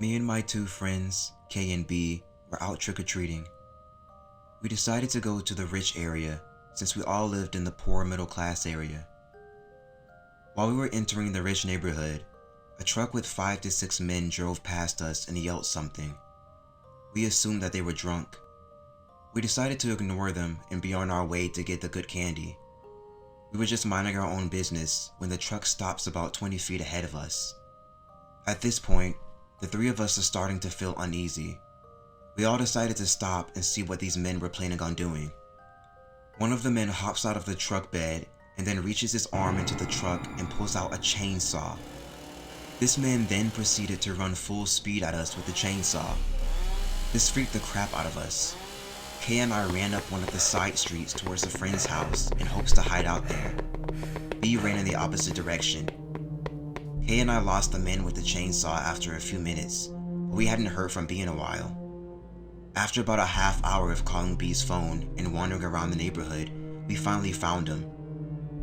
Me and my two friends, K and B, were out trick-or-treating. We decided to go to the rich area since we all lived in the poor middle-class area. While we were entering the rich neighborhood, a truck with 5 to 6 men drove past us and yelled something. We assumed that they were drunk. We decided to ignore them and be on our way to get the good candy. We were just minding our own business when the truck stops about 20 feet ahead of us. At this point, the three of us are starting to feel uneasy. We all decided to stop and see what these men were planning on doing. One of the men hops out of the truck bed and then reaches his arm into the truck and pulls out a chainsaw. This man then proceeded to run full speed at us with the chainsaw. This freaked the crap out of us. Kay and I ran up one of the side streets towards a friend's house in hopes to hide out there. B ran in the opposite direction. Kay and I lost the man with the chainsaw after a few minutes, but we hadn't heard from B in a while. After about a half hour of calling B's phone and wandering around the neighborhood, we finally found him.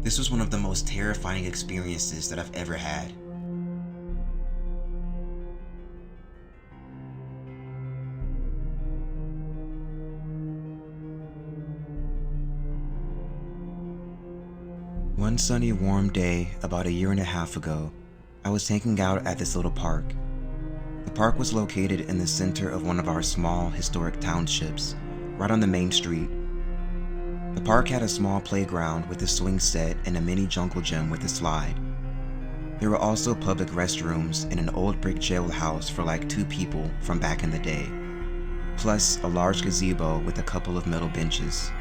This was one of the most terrifying experiences that I've ever had. One sunny, warm day about a year and a half ago, I was hanging out at this little park. The park was located in the center of one of our small, historic townships, right on the main street. The park had a small playground with a swing set and a mini jungle gym with a slide. There were also public restrooms and an old brick jailhouse for like 2 people from back in the day, plus a large gazebo with a couple of metal benches.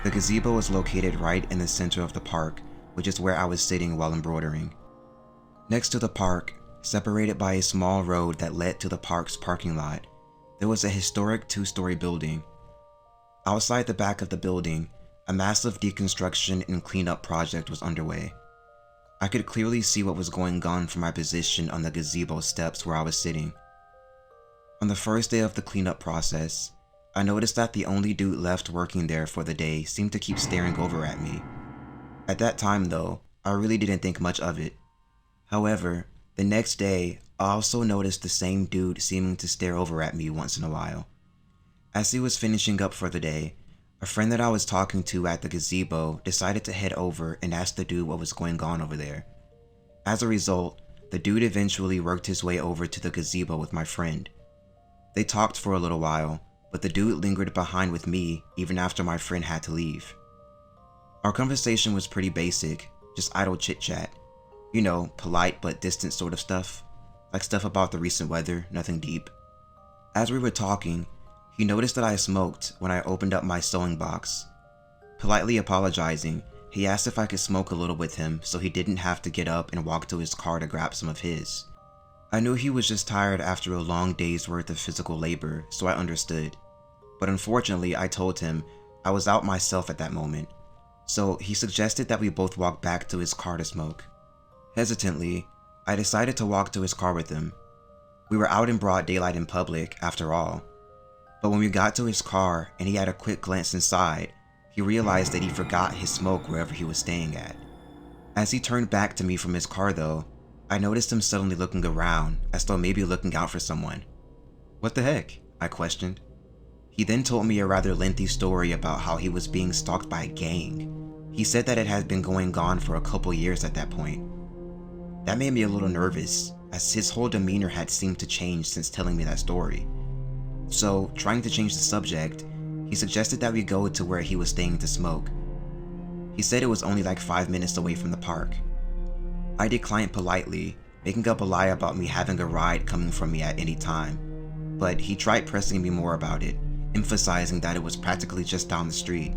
The gazebo was located right in the center of the park, which is where I was sitting while embroidering. Next to the park, separated by a small road that led to the park's parking lot, there was a historic 2-story building. Outside the back of the building, a massive deconstruction and cleanup project was underway. I could clearly see what was going on from my position on the gazebo steps where I was sitting. On the first day of the cleanup process, I noticed that the only dude left working there for the day seemed to keep staring over at me. At that time though, I really didn't think much of it. However, the next day, I also noticed the same dude seeming to stare over at me once in a while. As he was finishing up for the day, a friend that I was talking to at the gazebo decided to head over and ask the dude what was going on over there. As a result, the dude eventually worked his way over to the gazebo with my friend. They talked for a little while, but the dude lingered behind with me even after my friend had to leave. Our conversation was pretty basic, just idle chit-chat. You know, polite but distant sort of stuff. Like stuff about the recent weather, nothing deep. As we were talking, he noticed that I smoked when I opened up my sewing box. Politely apologizing, he asked if I could smoke a little with him so he didn't have to get up and walk to his car to grab some of his. I knew he was just tired after a long day's worth of physical labor, so I understood. But unfortunately, I told him I was out myself at that moment, so he suggested that we both walk back to his car to smoke. Hesitantly, I decided to walk to his car with him. We were out in broad daylight in public, after all. But when we got to his car and he had a quick glance inside, he realized that he forgot his smoke wherever he was staying at. As he turned back to me from his car though, I noticed him suddenly looking around, as though maybe looking out for someone. "What the heck?" I questioned. He then told me a rather lengthy story about how he was being stalked by a gang. He said that it had been going on for a couple years at that point. That made me a little nervous, as his whole demeanor had seemed to change since telling me that story. So, trying to change the subject, he suggested that we go to where he was staying to smoke. He said it was only like 5 minutes away from the park. I declined politely, making up a lie about me having a ride coming from me at any time, but he tried pressing me more about it, emphasizing that it was practically just down the street.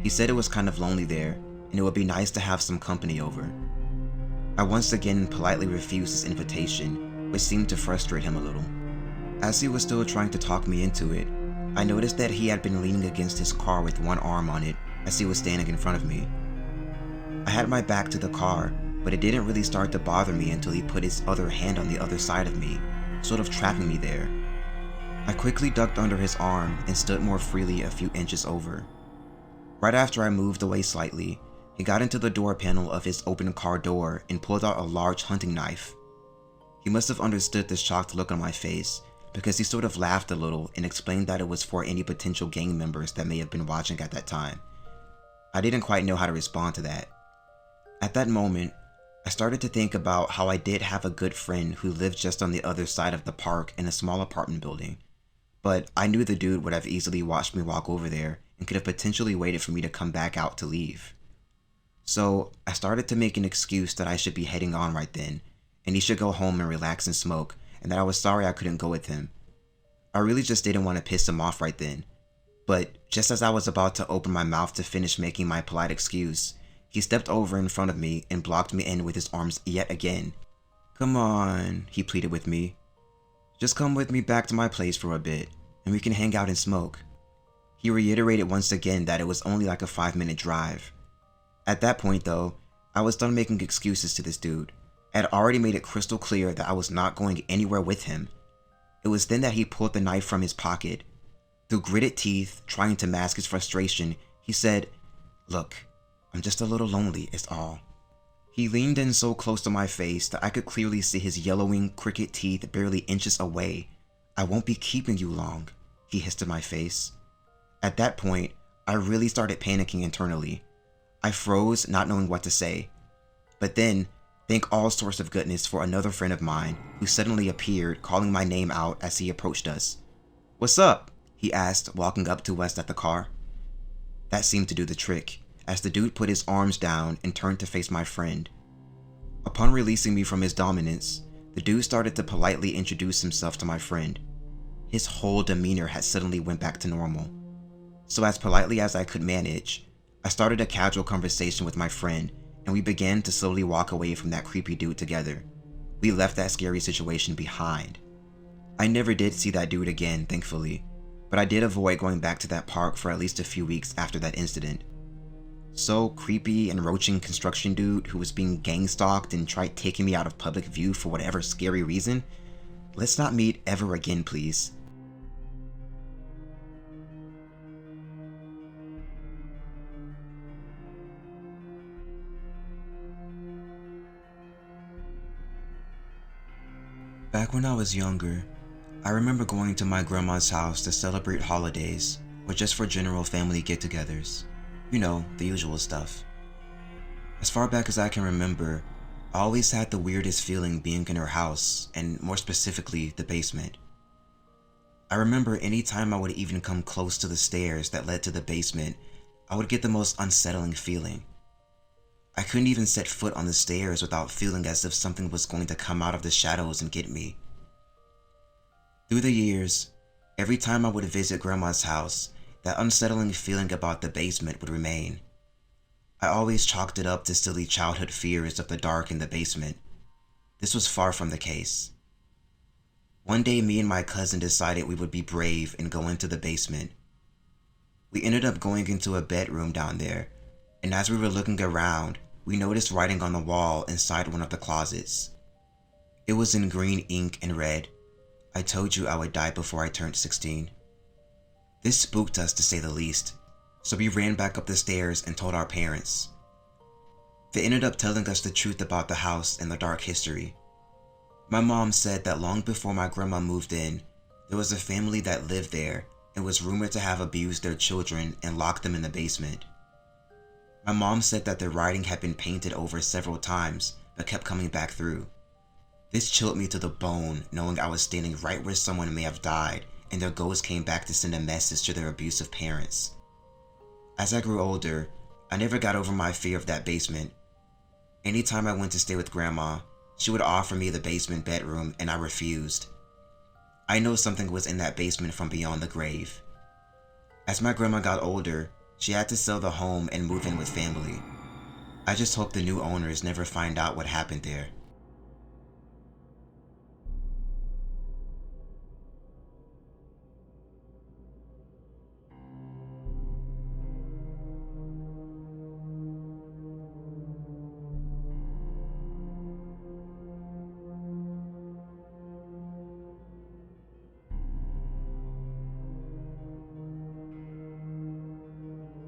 He said it was kind of lonely there, and it would be nice to have some company over. I once again politely refused his invitation, which seemed to frustrate him a little. As he was still trying to talk me into it, I noticed that he had been leaning against his car with one arm on it as he was standing in front of me. I had my back to the car, but it didn't really start to bother me until he put his other hand on the other side of me, sort of trapping me there. I quickly ducked under his arm and stood more freely a few inches over. Right after I moved away slightly, he got into the door panel of his open car door and pulled out a large hunting knife. He must have understood the shocked look on my face because he sort of laughed a little and explained that it was for any potential gang members that may have been watching at that time. I didn't quite know how to respond to that. At that moment, I started to think about how I did have a good friend who lived just on the other side of the park in a small apartment building, but I knew the dude would have easily watched me walk over there and could have potentially waited for me to come back out to leave. So I started to make an excuse that I should be heading on right then, and he should go home and relax and smoke, and that I was sorry I couldn't go with him. I really just didn't want to piss him off right then, but just as I was about to open my mouth to finish making my polite excuse, he stepped over in front of me and blocked me in with his arms yet again. "Come on," he pleaded with me. "Just come with me back to my place for a bit, and we can hang out and smoke." He reiterated once again that it was only like a 5-minute drive. At that point though, I was done making excuses to this dude. I had already made it crystal clear that I was not going anywhere with him. It was then that he pulled the knife from his pocket. Through gritted teeth, trying to mask his frustration, he said, "Look, I'm just a little lonely, it's all." He leaned in so close to my face that I could clearly see his yellowing, crooked teeth barely inches away. "I won't be keeping you long," he hissed in my face. At that point, I really started panicking internally. I froze, not knowing what to say. But then, thank all sorts of goodness for another friend of mine who suddenly appeared, calling my name out as he approached us. "What's up?" he asked, walking up to us at the car. That seemed to do the trick, as the dude put his arms down and turned to face my friend. Upon releasing me from his dominance, the dude started to politely introduce himself to my friend. His whole demeanor had suddenly went back to normal. So as politely as I could manage, I started a casual conversation with my friend, and we began to slowly walk away from that creepy dude together. We left that scary situation behind. I never did see that dude again, thankfully, but I did avoid going back to that park for at least a few weeks after that incident. So creepy and roaching construction dude who was being gang stalked and tried taking me out of public view for whatever scary reason, let's not meet ever again, please. Back when I was younger, I remember going to my grandma's house to celebrate holidays or just for general family get-togethers. You know, the usual stuff. As far back as I can remember, I always had the weirdest feeling being in her house, and more specifically, the basement. I remember any time I would even come close to the stairs that led to the basement, I would get the most unsettling feeling. I couldn't even set foot on the stairs without feeling as if something was going to come out of the shadows and get me. Through the years, every time I would visit Grandma's house, that unsettling feeling about the basement would remain. I always chalked it up to silly childhood fears of the dark in the basement. This was far from the case. One day, me and my cousin decided we would be brave and go into the basement. We ended up going into a bedroom down there, and as we were looking around, we noticed writing on the wall inside one of the closets. It was in green ink and read, "I told you I would die before I turned 16. This spooked us, to say the least, so we ran back up the stairs and told our parents. They ended up telling us the truth about the house and the dark history. My mom said that long before my grandma moved in, there was a family that lived there and was rumored to have abused their children and locked them in the basement. My mom said that the writing had been painted over several times but kept coming back through. This chilled me to the bone, knowing I was standing right where someone may have died and their ghost came back to send a message to their abusive parents. As I grew older, I never got over my fear of that basement. Anytime I went to stay with Grandma, she would offer me the basement bedroom and I refused. I know something was in that basement from beyond the grave. As my grandma got older, she had to sell the home and move in with family. I just hope the new owners never find out what happened there.